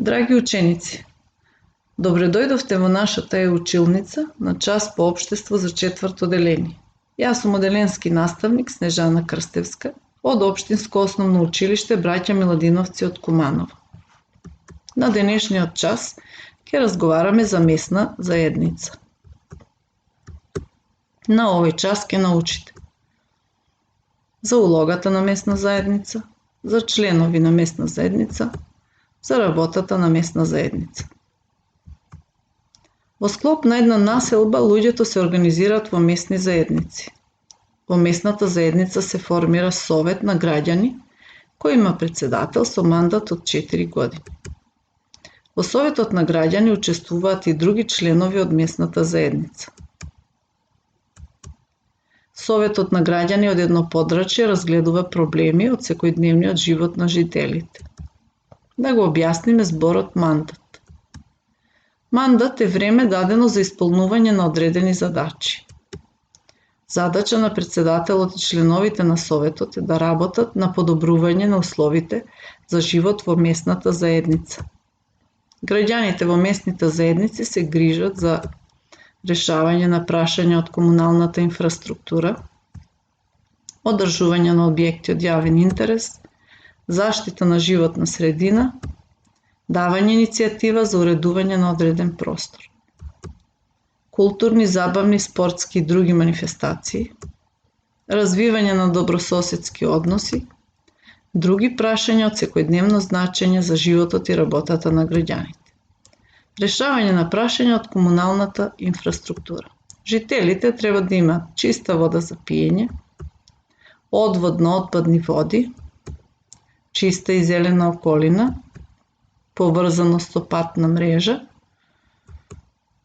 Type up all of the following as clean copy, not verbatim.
Драги ученици, добре дојдовте во нашата училница на час по општество за четврто деление. Јас сум оделенски наставник Снежана Крстевска од Општинско основно училиште Браќа Миладиновци од Куманово. На денешниот час ќе разговараме за месна заедница. На овој час ќе научите за улогата на месна заедница, за членови на месна заедница, за работата на месна заедница. Во склоп на една населба луѓето се организираат во месни заедници. Во месната заедница се формира совет на граѓани кој има председател со мандат од 4 години. Во советот на граѓани учествуваат и други членови од месната заедница. Советот на граѓани од едно подрачје разгледува проблеми од секојдневниот живот на жителите. Да го објасниме зборот мандат. Мандат е време дадено за исполнување на одредени задачи. Задача на председателот и членовите на советот е да работат на подобрување на условите за живот во месната заедница. Граѓаните во месните заедници се грижат за решавање на прашања од комуналната инфраструктура, одржување на објекти од јавен интерес, заштита на животна средина, давање иницијатива за уредување на одреден простор, културни, забавни, спортски и други манифестации, развивање на добрососедски односи, други прашања од секојдневно значење за животот и работата на граѓаните, решавање на прашања од комуналната инфраструктура. Жителите треба да имаат чиста вода за пиење, одвод на отпадни води, чиста и зелена околина, поврзаност со патна мрежа,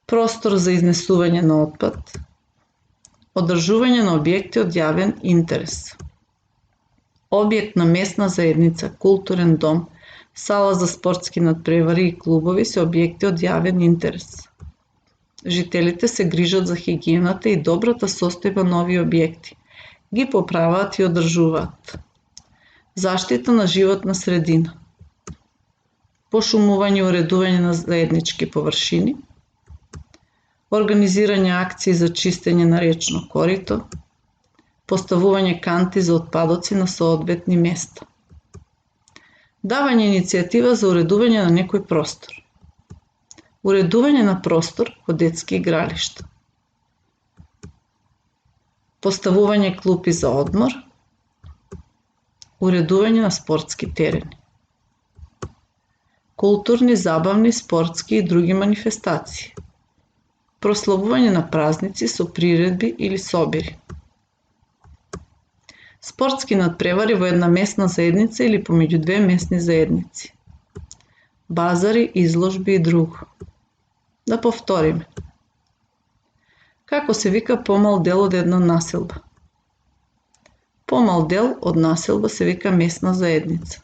простор за изнесување на отпад, одржување на објекти од јавен интерес. Објект на месна заедница, културен дом, сала за спортски надпревари и клубови се објекти од јавен интерес. Жителите се грижат за хигиената и добрата состојба на овие објекти, ги поправаат и одржуваат. Заштита на животна средина, пошумување и уредување на заеднички површини, организирање акции за чистење на речно корито, поставување канти за отпадоци на соодветни места, давање иницијатива за уредување на некој простор, уредување на простор во детски игралишта, поставување клупи за одмор, уредување на спортски терени, културни, забавни, спортски и други манифестации, прославување на празници со приредби или собири, спортски надпревари во една месна заедница или помеѓу две месни заедници, базари, изложби и друго. Да повториме. Како се вика помал дел од една населба? Помал дел од населба се вика месна заедница.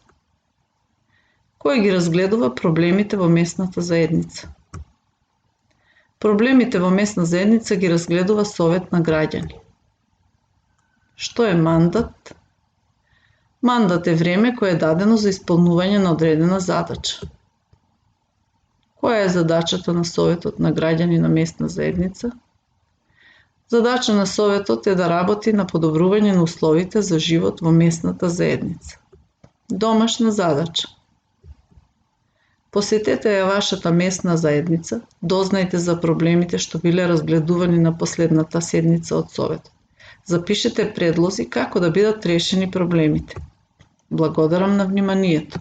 Кој ги разгледува проблемите во месната заедница? Проблемите во месна заедница ги разгледува совет на граѓани. Што е мандат? Мандат е време кое е дадено за исполнување на одредена задача. Која е задачата на советот на граѓани на месна заедница? Задача на советот е да работи на подобрување на условите за живот во месната заедница. Домашна задача. Посетете ја вашата месна заедница, дознајте за проблемите што биле разгледувани на последната седница од советот. Запишете предлози како да бидат решени проблемите. Благодарам на вниманието.